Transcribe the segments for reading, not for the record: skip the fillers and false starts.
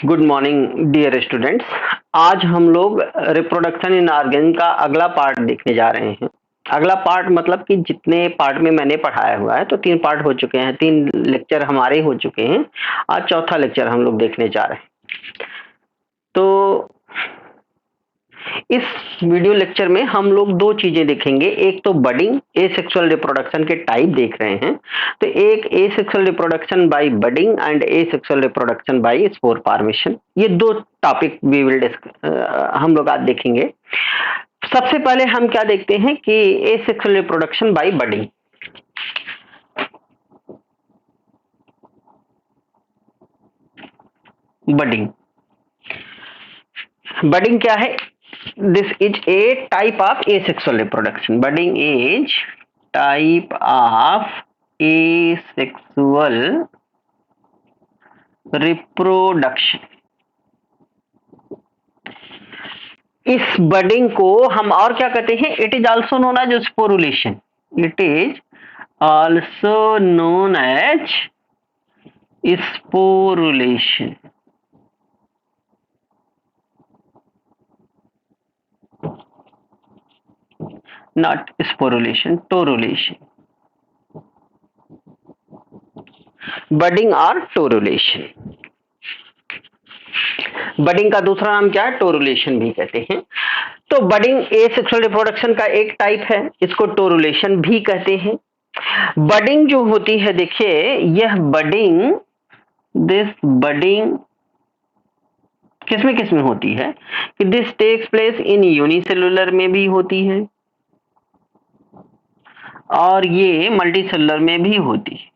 Good morning dear students. आज हम लोग रिप्रोडक्शन इन ऑर्गेन का अगला पार्ट देखने जा रहे हैं। अगला पार्ट मतलब कि जितने पार्ट में मैंने पढ़ाया हुआ है, तो 3 पार्ट हो चुके हैं, 3 लेक्चर हमारे हो चुके हैं। आज चौथा लेक्चर हम लोग देखने जा रहे हैं। तो इस वीडियो लेक्चर में हम लोग 2 चीजें देखेंगे। एक तो बडिंग, एसेक्सुअल रिप्रोडक्शन के टाइप देख रहे हैं। तो एक asexual reproduction by budding and asexual reproduction by spore formation, ये 2 टॉपिक वी विल हम लोग आज देखेंगे। सबसे पहले हम क्या देखते हैं कि asexual reproduction by budding. Budding budding क्या है? This is a type of asexual reproduction. Budding is type of asexual reproduction. इस बडिंग को हम और क्या कहते हैं? It is also known as sporulation. It is also known as sporulation. Not sporulation, torulation. Budding और टोरुलेशन। बडिंग का दूसरा नाम क्या है? टोरुलेशन भी कहते हैं। तो बडिंग एसेक्सुअल रिप्रोडक्शन का एक टाइप है, इसको टोरुलेशन भी कहते हैं। बडिंग जो होती है, देखिए यह बडिंग, दिस बडिंग किसमें किसमें होती है कि this takes place in unicellular में भी होती है और ये मल्टीसेलुलर में भी होती है।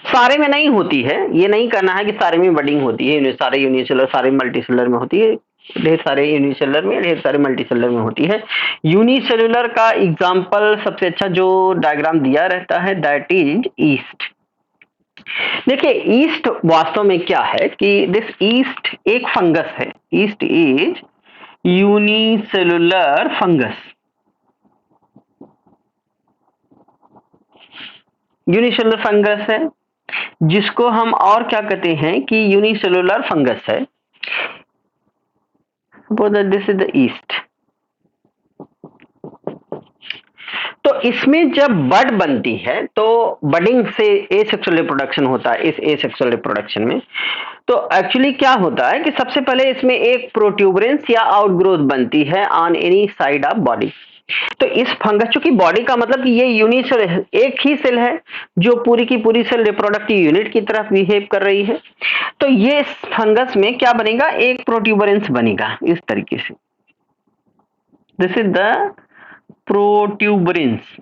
सारे में नहीं होती है, ये नहीं कहना है कि सारे में बडिंग होती है, सारे यूनिसेलुलर सारे मल्टीसेलुलर में होती है। ढेर सारे यूनिसेलुलर में, ढेर सारे मल्टीसेलुलर में होती है। यूनिसेलुलर का एग्जांपल सबसे अच्छा जो डायग्राम दिया रहता है, दैट इज ईस्ट। देखिए ईस्ट वास्तव में क्या है कि दिस ईस्ट एक फंगस है। East is unicellular fungus. Unicellular fungus है जिसको हम और क्या कहते हैं कि यूनिसेलुलर फंगस है। This is the east. तो इसमें जब बड बनती है तो बडिंग से एसेक्सुअल रिप्रोडक्शन होता है। इस एसेक्सुअल रिप्रोडक्शन में तो एक्चुअली क्या होता है कि सबसे पहले इसमें एक प्रोट्यूबरेंस या आउटग्रोथ बनती है on any side of body. तो इस फंगस, चूंकि बॉडी का मतलब कि ये यूनिसेल, एक ही सेल है जो पूरी की पूरी सेल रिप्रोडक्टिव यूनिट की तरफ बिहेव कर रही है। तो ये फंगस में क्या बनेगा? एक प्रोट्यूबरेंस बनेगा इस तरीके से। दिस इज द प्रोट्यूबरेंस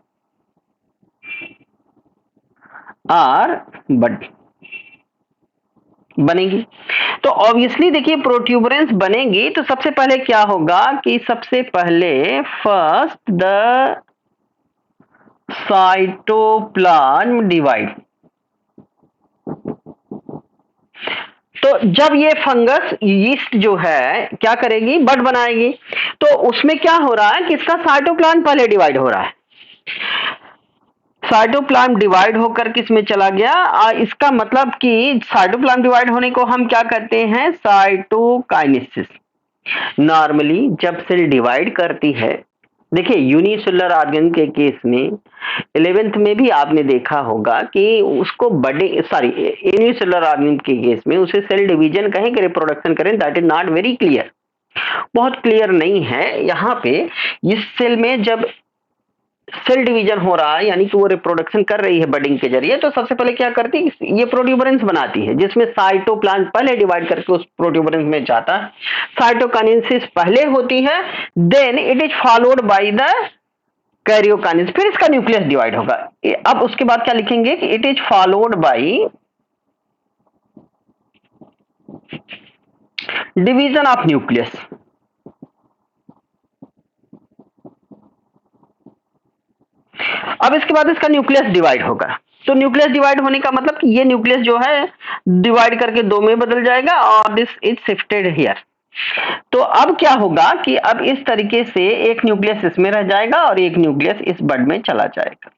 और बड बनेगी। तो ऑब्वियसली देखिए प्रोट्यूबरेंस बनेगी तो सबसे पहले क्या होगा कि सबसे पहले फर्स्ट द साइटोप्लाज्म डिवाइड। तो जब ये फंगस यीस्ट जो है क्या करेगी? बड बनाएगी। तो उसमें क्या हो रहा है कि इसका साइटोप्लाज्म पहले डिवाइड हो रहा है। साइटोप्लाज्म डिवाइड होकर किसमें चला गया? इसका मतलब कि साइटोप्लाज्म डिवाइड होने को हम क्या कहते हैं? साइटोकाइनेसिस। नॉर्मली जब सेल डिवाइड करती है, देखिए यूनिसेलुलर ऑर्गन के केस में 11th में भी आपने देखा होगा कि उसको यूनिसेलुलर ऑर्गन के केस में उसे सेल डिवीजन कहें कि रिप्रोडक्शन करें, that is not very clear. बहुत क्लियर नहीं है। यहाँ पे इस सेल में जब सेल डिवीजन हो रहा है यानी कि वो रिप्रोडक्शन कर रही है बडिंग के जरिए, तो सबसे पहले क्या करती है? ये प्रोट्यूबरेंस बनाती है जिसमें साइटोप्लाज्म पहले डिवाइड करके उस प्रोट्यूबरेंस में जाता है। साइटोकाइनेसिस पहले होती है, then it is followed by the karyokinesis, फिर इसका न्यूक्लियस डिवाइड होगा। अब उसके बाद क्या लिखेंगे कि it is followed by division of nucleus. अब इसके बाद इसका न्यूक्लियस डिवाइड होगा। तो न्यूक्लियस डिवाइड होने का मतलब कि ये न्यूक्लियस जो है डिवाइड करके 2 में बदल जाएगा और दिस इज शिफ्टेड हियर। तो अब क्या होगा कि अब इस तरीके से एक न्यूक्लियस इसमें रह जाएगा और एक न्यूक्लियस इस बड में चला जाएगा।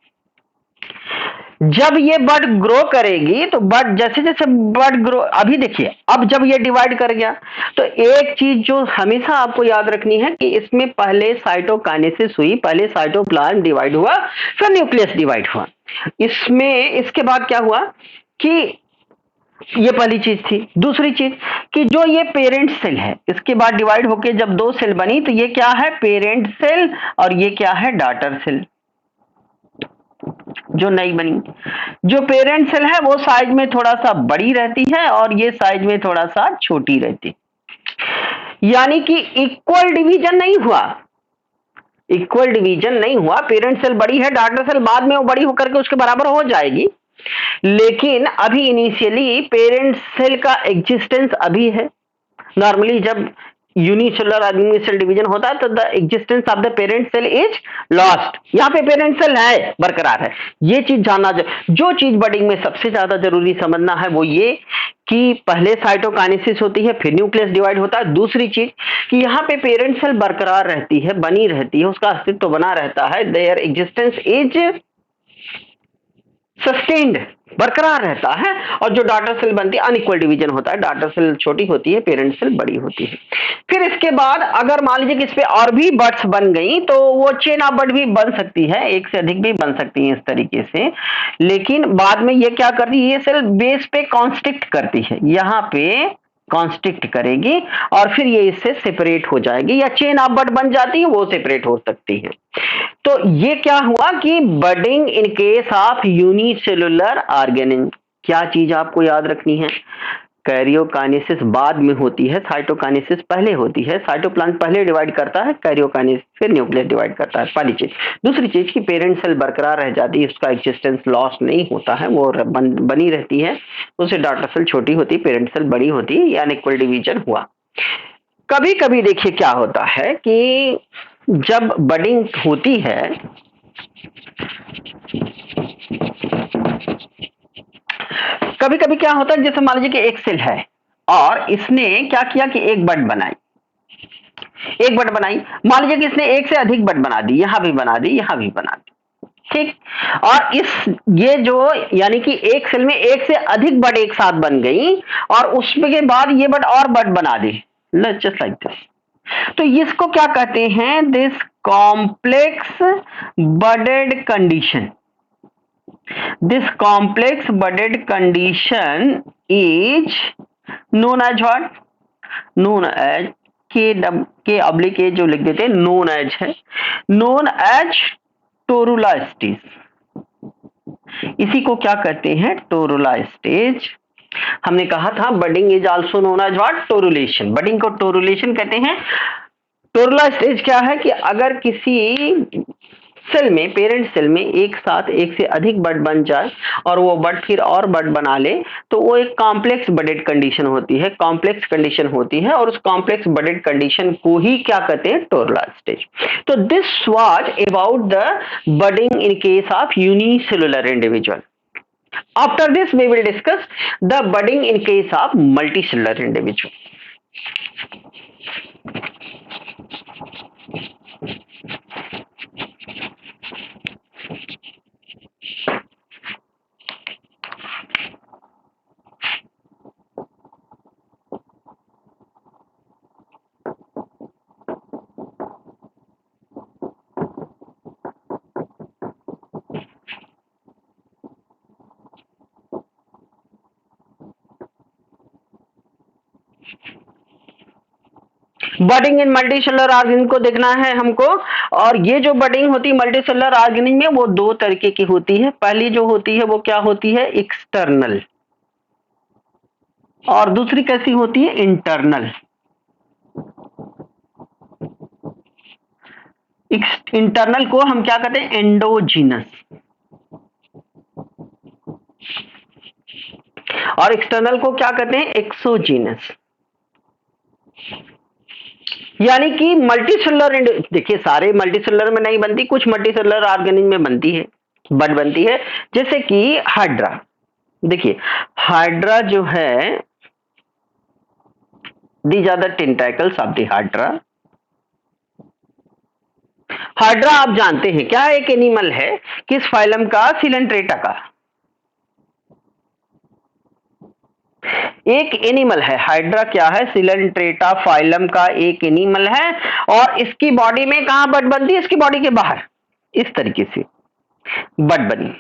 जब ये बड ग्रो करेगी तो बड जैसे जैसे बड ग्रो, अभी देखिए अब जब ये डिवाइड कर गया तो एक चीज जो हमेशा आपको याद रखनी है कि इसमें पहले साइटोकाइनेसिस हुई, पहले साइटोप्लाज्म डिवाइड हुआ, फिर न्यूक्लियस डिवाइड हुआ। इसमें इसके बाद क्या हुआ कि ये पहली चीज थी। दूसरी चीज कि जो ये पेरेंट सेल है इसके बाद डिवाइड होके जब दो सेल बनी तो ये क्या है, पेरेंट सेल, और ये क्या है, डॉटर सेल जो नई बनी। जो पेरेंट सेल है वो साइज में थोड़ा सा बड़ी रहती है और ये साइज में थोड़ा सा छोटी रहती, यानी कि इक्वल डिवीजन नहीं हुआ, इक्वल डिवीजन नहीं हुआ। पेरेंट सेल बड़ी है, डॉटर सेल बाद में वो बड़ी होकर के उसके बराबर हो जाएगी, लेकिन अभी इनिशियली पेरेंट सेल का एग्जिस्टेंस अभी है। नॉर्मली जब यूनिसेलुलर आर्गेनिज्म में सेल डिवीजन होता है तो the existence of the parent cell is lost. यहाँ पे पेरेंट सेल है, बरकरार है। ये चीज जानना, जो चीज बडिंग में सबसे ज्यादा जरूरी समझना है वो ये कि पहले साइटोकाइनेसिस होती है, फिर न्यूक्लियस डिवाइड होता है। दूसरी चीज कि यहाँ पे पेरेंट सेल बरकरार रहती है, बनी रहती है, उसका अस्तित्व बना रहता है, देयर एग्जिस्टेंस इज सस्टेन्ड, बरकरार रहता है। और जो डॉटर सेल बनती है अनइक्वल डिवीजन होता है, डॉटर सेल छोटी होती है, पेरेंट सेल बड़ी होती है। फिर इसके बाद अगर मान लीजिए कि इस पे और भी बड्स बन गई तो वो चेन ऑफ बड भी बन सकती है, एक से अधिक भी बन सकती है इस तरीके से। लेकिन बाद में ये क्या करती है, ये सेल बेस पे कॉन्स्ट्रिक्ट करती है, यहाँ पे कॉन्स्ट्रिक्ट करेगी और फिर ये इससे सेपरेट हो जाएगी, या चेन ऑफ बड बन जाती है, वो सेपरेट हो सकती है। तो ये क्या हुआ कि budding in case of unicellular organism. क्या चीज आपको याद रखनी है, कैरियोकाइनेसिस बाद में होती है, साइटोकाइनेसिस पहले होती है। साइटोप्लाज्म पहले डिवाइड करता है, कैरियोकाइनेसिस फिर न्यूक्लियस डिवाइड करता है, पहली चीज। दूसरी चीज की पेरेंट सेल बरकरार रह जाती है, उसका एग्जिस्टेंस लॉस नहीं होता है, वो बनी रहती है। उससे डॉटर सेल छोटी होती है, पेरेंट सेल बड़ी होती है, या अनइक्वल डिवीजन हुआ। कभी कभी देखिए क्या होता है कि जब बडिंग होती है कभी कभी क्या होता है, जैसे मान लीजिए कि एक सेल है और इसने क्या किया कि एक बड बनाई, एक बड बनाई, मान लीजिए कि इसने एक से अधिक बड बना दी, यहां भी बना दी, यहां भी बना दी, ठीक। और ये जो यानी कि एक सेल में एक से अधिक बड एक साथ बन गई और उसके बाद ये बड और बड बना दी, जस्ट लाइक दिस। तो इसको क्या कहते हैं, this complex budded condition. This complex budded condition is known as what? Known as के अब्लिक ए जो लिख देते हैं, known as है, known as टोरुला स्टेज। इसी को क्या कहते हैं, टोरुला स्टेज। हमने कहा था budding is also known as what, torulation. Budding को टोरुलेशन कहते हैं। टोरुला स्टेज क्या है कि अगर किसी सेल में, पेरेंट सेल में एक साथ एक से अधिक बड बन जाए और वो बड फिर और बड बना ले तो वो एक कॉम्प्लेक्स बडेड कंडीशन होती है, कॉम्प्लेक्स कंडीशन होती है। और उस कॉम्प्लेक्स बडेड कंडीशन को ही क्या कहते हैं, टोरुला स्टेज। तो this was about the budding in case of unicellular individual. After this we will discuss the budding in case of multicellular individual. Budding in multicellular organism को देखना है हमको। और ये जो बडिंग होती है मल्टीसेलुलर ऑर्गेनिज्म में वो दो तरीके की होती है। पहली जो होती है वो क्या होती है, एक्सटर्नल, और दूसरी कैसी होती है, इंटरनल। इंटरनल को हम क्या कहते हैं, एंडोजीनस, और एक्सटर्नल को क्या कहते हैं, एक्सोजीनस। यानी कि मल्टीसेलुलर, देखिए सारे मल्टीसेलुलर में नहीं बनती, कुछ मल्टीसेलुलर ऑर्गेनिज्म में बनती है, बड बनती है। जैसे कि हाइड्रा, देखिए हाइड्रा जो है these are the tentacles of the hydra. Hydra आप जानते हैं क्या, एक एनिमल है, किस फाइलम का, सिलेंट्रेटा का। एक एनिमल है हाइड्रा, क्या है, सिलेंट्रेटा फाइलम का एक एनिमल है। और इसकी बॉडी में कहां बड बनती है, इसकी बॉडी के बाहर, इस तरीके से बड बनी।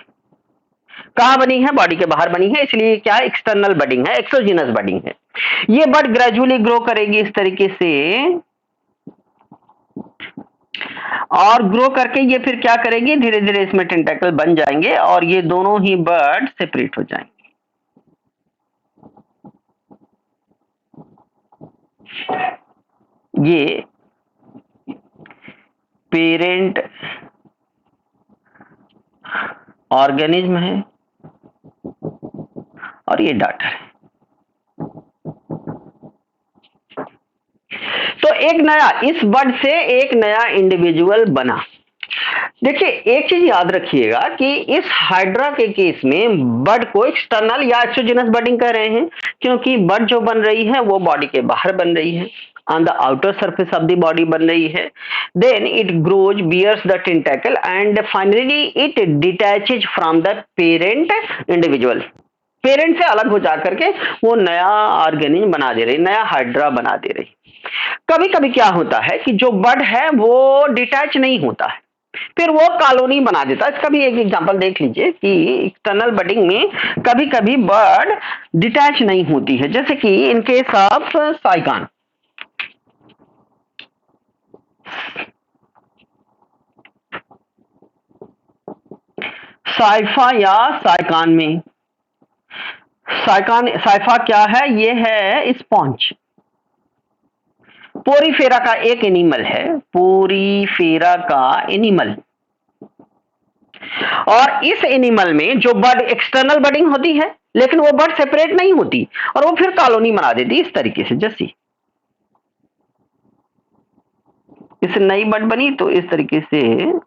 कहां बनी है, बॉडी के बाहर बनी है, इसलिए क्या है, एक्सटर्नल बडिंग है, एक्सोजिनस बडिंग है। ये बड ग्रेजुअली ग्रो करेगी इस तरीके से, और ग्रो करके ये फिर क्या करेगी, धीरे धीरे इसमें टेंटाकल बन जाएंगे और ये दोनों ही बर्ड सेपरेट हो जाएंगे। ये पेरेंट ऑर्गेनिज्म है और ये डॉटर है। तो एक नया, इस बर्ड से एक नया इंडिविजुअल बना। देखिए एक चीज याद रखिएगा कि इस हाइड्रा के केस में बर्ड को एक्सटर्नल या एक्सोजिनस बर्डिंग कर रहे हैं, क्योंकि बर्ड जो बन रही है वो बॉडी के बाहर बन रही है, on the outer surface of the body बन रही है। then it grows, bears the tentacle and finally it detaches from the parent individual। Parent से अलग हो जाकर के वो नया ऑर्गेनिज्म बना दे रही, नया हाइड्रा बना दे रही। कभी कभी क्या होता है कि जो बर्ड है वो डिटैच नहीं होता है, फिर वो कॉलोनी बना देता है। इसका भी एक एग्जांपल देख लीजिए कि एक्सटर्नल बडिंग में कभी कभी बर्ड डिटैच नहीं होती है, जैसे कि इन केस ऑफ साइकान। साइफा या साइकान में, साइफा क्या है, ये है स्पॉन्ज। पोरीफेरा का एक एनिमल है, पोरीफेरा का एनिमल। और इस एनिमल में जो बर्ड एक्सटर्नल बडिंग होती है, लेकिन वो बर्ड सेपरेट नहीं होती और वो फिर कॉलोनी बना देती इस तरीके से। जैसी इस नई बर्ड बनी तो इस तरीके से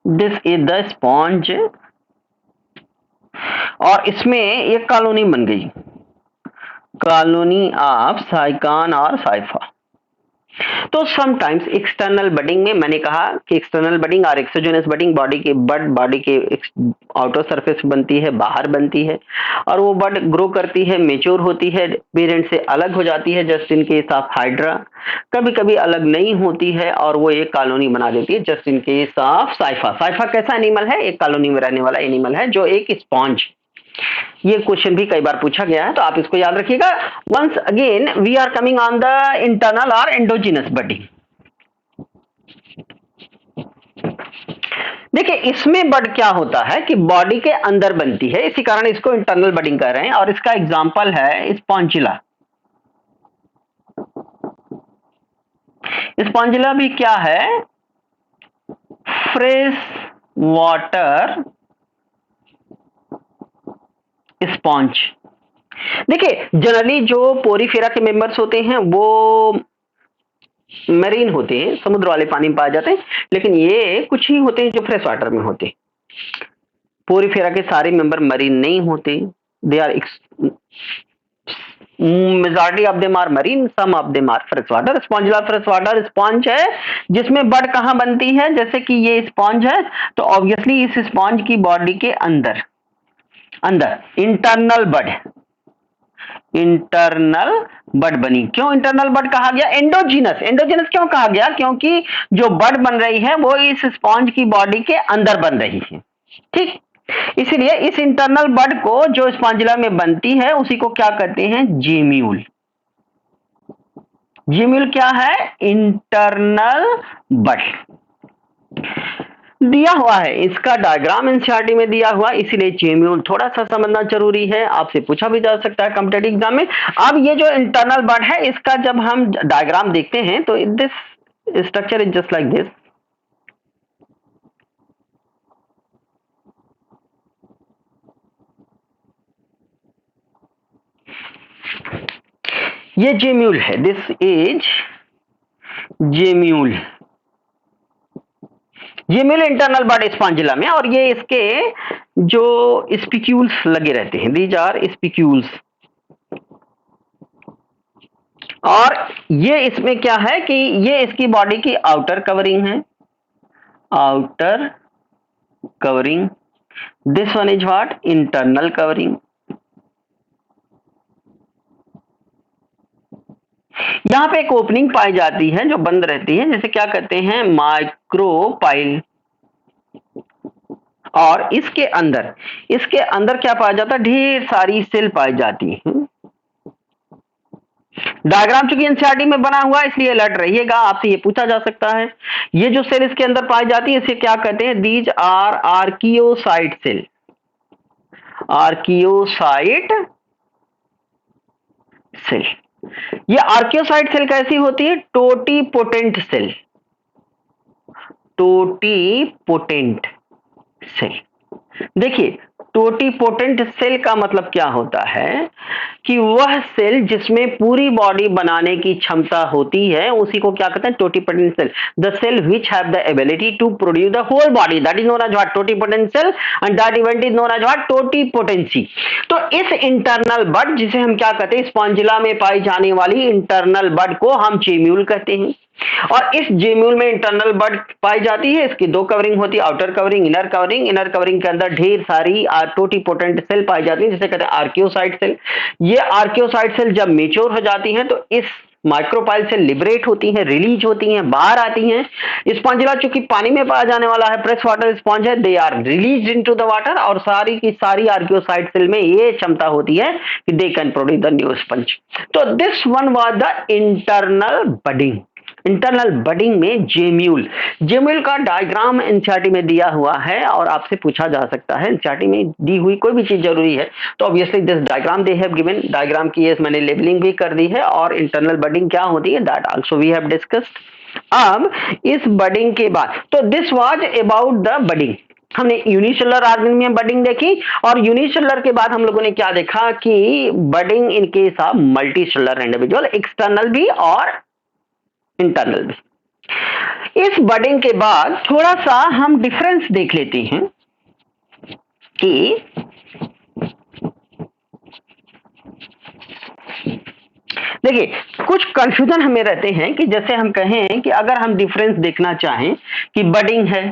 दिस इज द स्पॉन्ज, और इसमें एक कॉलोनी बन गई, कॉलोनी ऑफ साइकान और साइफा। तो समटाइम्स एक्सटर्नल बडिंग में मैंने कहा कि एक्सटर्नल बडिंग और एक्सोजेनस बडिंग बॉडी के बॉडी के आउटर सरफेस बनती है, बाहर बनती है, और वो बर्ड ग्रो करती है, मेच्योर होती है, पेरेंट से अलग हो जाती है, just in case of hydra. कभी कभी अलग नहीं होती है और वो एक कॉलोनी बना देती है, just in case of cipher. Cipher कैसा एनिमल है, एक कॉलोनी में रहने वाला एनिमल है जो एक स्पॉन्ज। ये क्वेश्चन भी कई बार पूछा गया है तो आप इसको याद रखिएगा। Once again we are coming on the internal और एंडोजिनस बडिंग। देखिए इसमें बड क्या होता है कि बॉडी के अंदर बनती है, इसी कारण इसको इंटरनल बडिंग कर रहे हैं, और इसका एग्जांपल है स्पॉन्जिला। स्पॉन्जिला भी क्या है, फ्रेश वाटर स्पॉन्ज। देखिए जनरली जो पोरीफेरा के मेंबर्स होते हैं वो मरीन होते हैं, समुद्र वाले पानी में पाए जाते हैं, लेकिन ये कुछ ही होते हैं जो फ्रेश वाटर में होते हैं। पोरीफेरा के सारे मेंबर मरीन नहीं होते, they are majority of them are marine, some of them are fresh water. Spongilla fresh water sponge है जिसमें बड कहां बनती है, जैसे कि ये स्पॉन्ज है तो ऑब्वियसली इस स्पॉन्ज की बॉडी के अंदर अंदर इंटरनल बड, इंटरनल बड बनी। क्यों इंटरनल बड कहा गया, एंडोजीनस, एंडोजीनस क्यों कहा गया, क्योंकि जो बड बन रही है वो इस स्पॉन्ज की बॉडी के अंदर बन रही है, ठीक। इसलिए इस इंटरनल बड को जो स्पॉन्जिला में बनती है उसी को क्या कहते हैं, जीम्यूल। जीम्यूल क्या है, इंटरनल बड। दिया हुआ है इसका डायग्राम एनसीईआरटी में दिया हुआ, इसीलिए जेम्यूल थोड़ा सा समझना जरूरी है, आपसे पूछा भी जा सकता है कॉम्पिटेटिव एग्जाम में। अब ये जो इंटरनल बड है इसका जब हम डायग्राम देखते हैं तो this structure is just like this. ये जेम्यूल है, this is gemmule, gemmule internal bud spongilla में, और ये इसके जो स्पिक्यूल्स लगे रहते हैं, दीज आर स्पिक्यूल्स। और ये इसमें क्या है कि ये इसकी बॉडी की आउटर कवरिंग है, outer covering. This one is what, internal covering. यहां पे एक ओपनिंग पाई जाती है जो बंद रहती है, जैसे क्या कहते हैं, माइक्रोपाइल। और इसके अंदर क्या पाया जाता है, ढेर सारी सेल पाई जाती है। डायग्राम चूंकि एनसीईआरटी में बना हुआ है इसलिए अलर्ट रहिएगा, आपसे ये पूछा जा सकता है। ये जो सेल इसके अंदर पाई जाती है इसे क्या कहते हैं, these are archaeocyte cell. Archaeocyte cell. ये आर्कियोसाइट सेल कैसी होती है, टोटीपोटेंट सेल, टोटीपोटेंट सेल। देखिए, टोटीपोटेंट सेल का मतलब क्या होता है कि वह सेल जिसमें पूरी बॉडी बनाने की क्षमता होती है उसी को क्या कहते हैं, totipotent cell. The cell which have the ability to produce the whole body, that is known as what, totipotent cell, and that event is known as what, totipotency. तो इस इंटरनल बड, जिसे हम क्या कहते हैं, स्पॉन्जिला में पाई जाने वाली इंटरनल बड को हम जेम्यूल कहते हैं। और इस जेम्यूल में इंटरनल बड पाई जाती है, इसकी दो कवरिंग होती है, outer covering, inner covering. Inner covering के अंदर ढेर सारी टोटीपोटेंट सेल पाई जाती है जिसे कहते हैं आर्कियोसाइट सेल। ये आर्कियोसाइट सेल जब मेच्योर हो जाती हैं तो इस माइक्रोपाइल से लिबरेट होती हैं, रिलीज होती हैं, बाहर आती हैं। स्पॉन्जिला चूंकि पानी में पाया जाने वाला है, फ्रेश वाटर स्पॉन्ज है, they are release into the water, और सारी की सारी आर्कियोसाइट सेल में ये क्षमता होती है कि they can produce the new sponge. तो this one was the internal budding. Internal budding में जेम्यूल, जेम्यूल का डायग्राम एनसीईआरटी में दिया हुआ है और आपसे पूछा जा सकता है, एनसीईआरटी में दी हुई कोई भी चीज जरूरी है तो obviously this diagram they have given. Diagram की ये मैंने लेबलिंग भी कर दी है, और इंटरनल बडिंग क्या होती है that also we have discussed. अब इस बडिंग के बाद, तो this was about the budding. हमने यूनिसेलुलर ऑर्गेनिज्म में बडिंग देखी, और यूनिसेलुलर के बाद हम लोगों ने क्या देखा कि budding in case of multicellular individual, external भी और इंटरनल भी। इस बडिंग के बाद थोड़ा सा हम डिफरेंस देख लेते हैं कि देखिए, कुछ कंफ्यूजन हमें रहते हैं कि जैसे हम कहें कि अगर हम डिफरेंस देखना चाहें कि बडिंग है,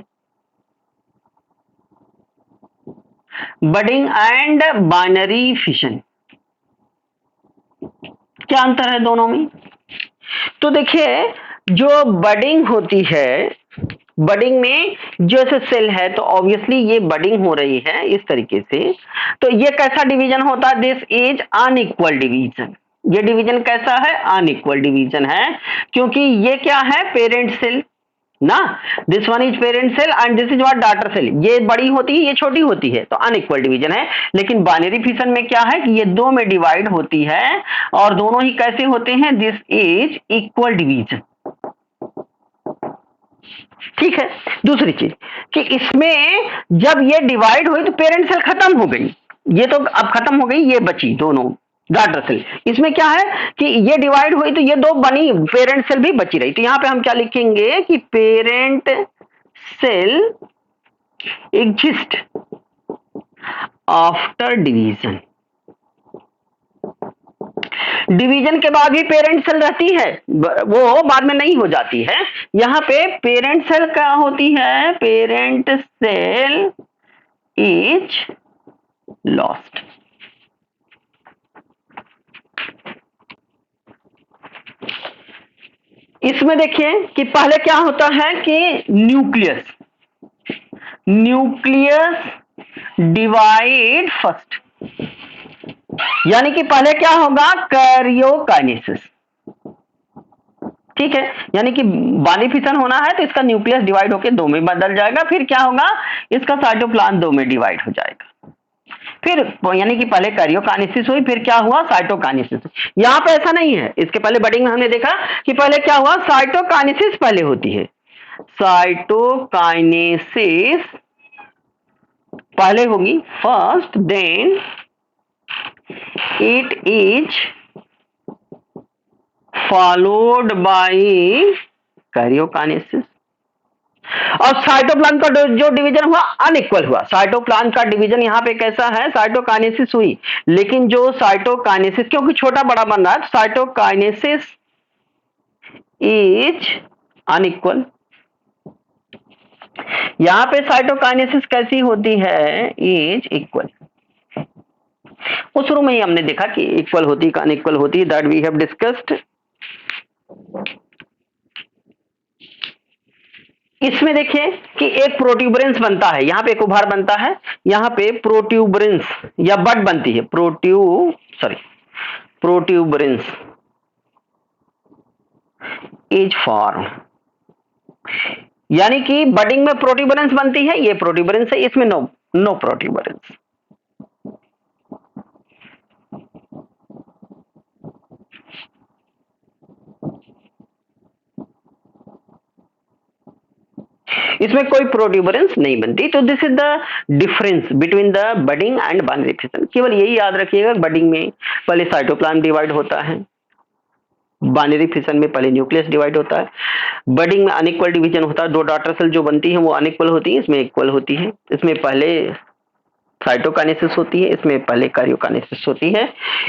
बडिंग एंड बाइनरी फिशन, क्या अंतर है दोनों में। तो देखिए, जो बडिंग होती है, बडिंग में जैसे सेल है तो ऑब्वियसली ये बडिंग हो रही है इस तरीके से, तो ये कैसा डिवीजन होता है, दिस इज अनइक्वल डिवीजन। ये डिवीजन कैसा है, अनइक्वल डिवीजन है, क्योंकि ये क्या है, पेरेंट सेल ना, this one is parent cell and this is what, daughter cell. ये बड़ी होती है, ये छोटी होती है, तो अनइक्वल डिवीजन है। लेकिन बाइनरी फिशन में क्या है कि ये दो में डिवाइड होती है, और दोनों ही कैसे होते हैं, दिस इज इक्वल डिवीजन। ठीक है। दूसरी चीज कि इसमें जब ये डिवाइड हुई तो पेरेंट सेल खत्म हो गई, ये तो अब खत्म हो गई, ये बची दोनों डॉटर सेल। इसमें क्या है कि ये डिवाइड हुई तो ये दो बनी, पेरेंट सेल भी बची रही। तो यहां पे हम क्या लिखेंगे कि parent cell exist after division. Division के बाद भी पेरेंट सेल रहती है, वो बाद में नहीं हो जाती है। यहां पे पेरेंट सेल क्या होती है, पेरेंट सेल इज लॉस्ट। इसमें देखिए कि पहले क्या होता है कि न्यूक्लियस डिवाइड फर्स्ट, यानी कि पहले क्या होगा, कैरियोकाइनेसिस। ठीक है, यानी कि बाइनरी फिशन होना है तो इसका न्यूक्लियस डिवाइड होकर दो में बदल जाएगा, फिर क्या होगा, इसका साइटोप्लाज्म दो में डिवाइड हो जाएगा। फिर यानी कि पहले कैरियोकाइनेसिस हुई, फिर क्या हुआ, साइटोकाइनेसिस। यहां पे ऐसा नहीं है, इसके पहले बडिंग में हमने देखा कि पहले क्या हुआ, साइटोकाइनेसिस पहले होती है। साइटोकाइनेसिस पहले होगी first, then it is followed by karyokinesis. और साइटोप्लाज्म का जो डिवीजन हुआ अनइक्वल हुआ। साइटोप्लाज्म का डिवीजन यहाँ पे कैसा है, साइटोकाइनेसिस हुई, लेकिन जो साइटोकाइनेसिस क्योंकि छोटा बड़ा बन रहा है, साइटोकाइनेसिस इज अनइक्वल। यहां पे साइटोकाइनेसिस कैसी होती है, इज इक्वल। उस शुरू में ही हमने देखा कि इक्वल होती है, अनइक्वल होती है, दैट वी हैव डिस्कस्ड। इसमें देखिए कि एक प्रोट्यूबरेंस बनता है, यहां पे एक उभार बनता है, यहां पे प्रोट्यूबरेंस या बड बनती है, प्रोट्यूबरेंस इज फॉर्म। यानी कि बडिंग में प्रोट्यूबरेंस बनती है, ये प्रोट्यूबरेंस है, इसमें नो प्रोट्यूबरेंस। इसमें कोई प्रोट्यूबरेंस नहीं बनती। तो this is the difference between the budding and binary fission. केवल यही याद रखिएगा, बडिंग में पहले साइटोप्लाज्म डिवाइड होता है, बाइनरी फिशन में पहले न्यूक्लियस डिवाइड होता है। बडिंग में अनइक्वल डिवीजन होता है, दो डॉटर सेल जो बनती है वो अनइक्वल होती है, इसमें इक्वल होती है। इसमें पहले साइटोकाइनेसिस होती है, इसमें पहले कैरियोकाइनेसिस होती है।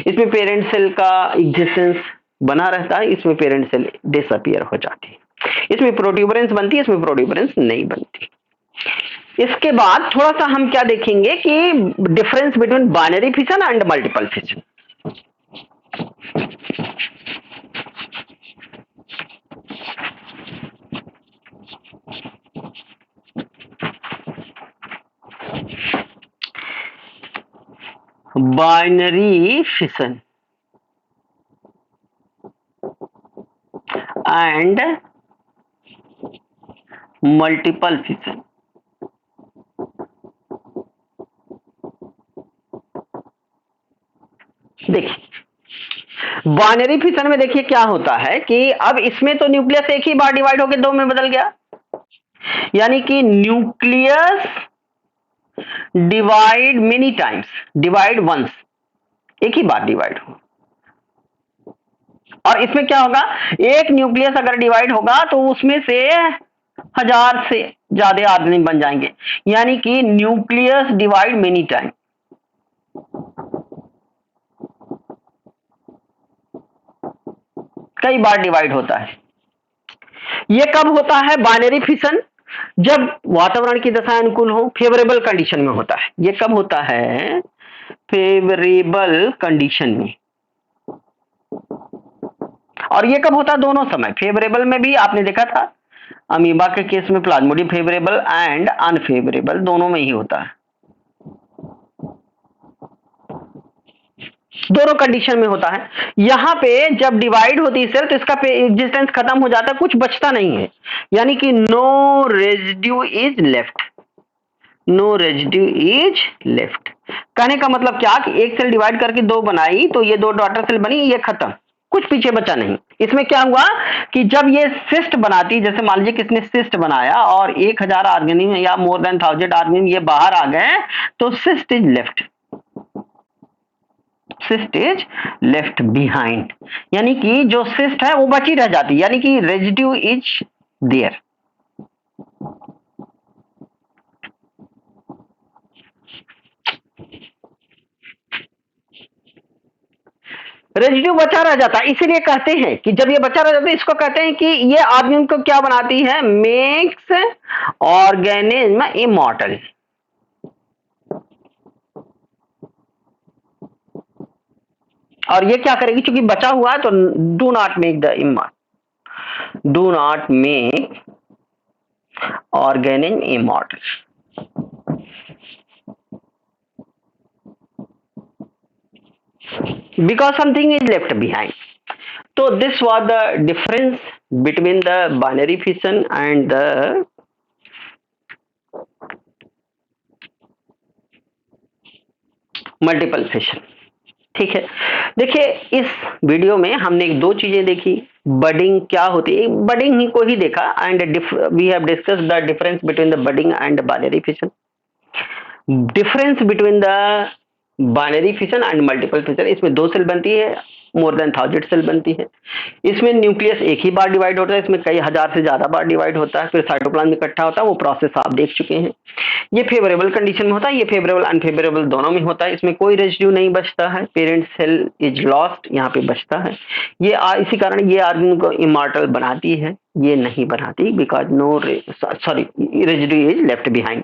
इसमें पेरेंट सेल का एग्जिस्टेंस बना रहता है, इसमें पेरेंट सेल डिसअपियर हो जाती है। इसमें प्रोट्यूबरेंस बनती है, इसमें प्रोट्यूबरेंस नहीं बनती। इसके बाद थोड़ा सा हम क्या देखेंगे कि difference between binary fission and multiple fission. Binary fission and multiple fission. देखिए बाइनरी फिशन में देखिए क्या होता है कि अब इसमें तो न्यूक्लियस एक ही बार डिवाइड होकर दो में बदल गया, यानी कि nucleus divide many times, divide once, एक ही बार डिवाइड हो। और इसमें क्या होगा, एक न्यूक्लियस अगर डिवाइड होगा तो उसमें से 1000 से ज्यादा आदमी बन जाएंगे, यानी कि न्यूक्लियस डिवाइड मेनी टाइम। कई बार डिवाइड होता है। यह कब होता है बाइनरी फिशन, जब वातावरण की दशा अनुकूल हो, फेवरेबल कंडीशन में होता है। यह कब होता है, फेवरेबल कंडीशन में। और ये कब होता है, दोनों समय। फेवरेबल में भी आपने देखा था अमीबा के केस में प्लाज्मोडियम फेवरेबल एंड अनफेवरेबल दोनों में ही होता है, दोनों कंडीशन में होता है। यहां पे जब डिवाइड होती है सेल तो इसका एग्जिस्टेंस खत्म हो जाता है, कुछ बचता नहीं है, यानी कि no residue is left, no residue is left. कहने का मतलब क्या कि एक सेल डिवाइड करके दो बनाई तो ये दो डॉटर सेल बनी, ये खत्म, कुछ पीछे बचा नहीं। इसमें क्या हुआ कि जब ये सिस्ट बनाती, जैसे मान लीजिए किसने सिस्ट बनाया और 1000 ऑर्गेनिज्म या मोर देन 1000 ऑर्गेनिज्म ये बाहर आ गए, तो cyst is left, cyst is left behind, यानी कि जो सिस्ट है वो बची रह जाती, यानी कि रेजिड्यू इज देयर। रेजिड्यू बचा रह जाता है, इसीलिए कहते हैं कि जब ये बचा रह जाता है इसको कहते हैं कि ये आदमी को क्या बनाती है, मेक्स ऑर्गेनिज्म इमॉर्टल। और ये क्या करेगी, क्योंकि बचा हुआ है तो do not make the immortal, do not make organism immortal. Because something is left behind. So this was the difference between the binary fission and the multiple fission. ठीक है, देखिए इस वीडियो में हमने दो चीजें देखी, बडिंग क्या होती है, बडिंग ही को ही देखा, and we have discussed the difference between the budding and binary fission, difference between the binary fission and multiple fission, इसमें 2 सेल बनती है, मोर देन 1000 सेल बनती है। इसमें न्यूक्लियस एक ही बार डिवाइड होता है, इसमें कई हजार से ज्यादा बार डिवाइड होता है, फिर साइटोप्लाज्म में इकट्ठा होता है, वो प्रोसेस आप देख चुके हैं। ये फेवरेबल कंडीशन में होता है, ये फेवरेबल अनफेवरेबल दोनों में होता है, इसमें कोई रेजिड्यू नहीं बचता है, पेरेंट सेल इज लॉस्ट यहाँ पे बचता है। ये इसी कारण ये आर्गन को इमॉर्टल बनाती है, ये नहीं बनाती, because no sorry residue is left behind.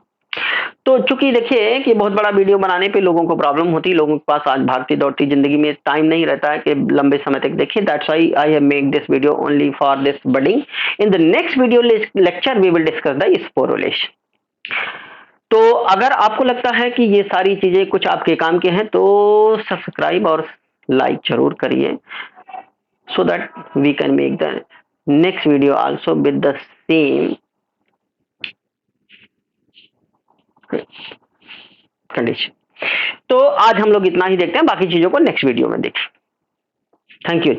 तो चूंकि देखिए कि बहुत बड़ा वीडियो बनाने पे लोगों को प्रॉब्लम होती है, लोगों के पास आज भागती दौड़ती जिंदगी में टाइम नहीं रहता है कि लंबे समय तक देखें। That's why I have make this video only for this budding. In the next video lecture we will discuss the sporulation. तो अगर आपको लगता है कि ये सारी चीजें कुछ आपके काम के हैं तो सब्सक्राइब और लाइक जरूर करिए, so that we can make the next video also with the same condition. तो आज हम लोग इतना ही देखते हैं, बाकी चीजों को नेक्स्ट वीडियो में देखें। Thank you.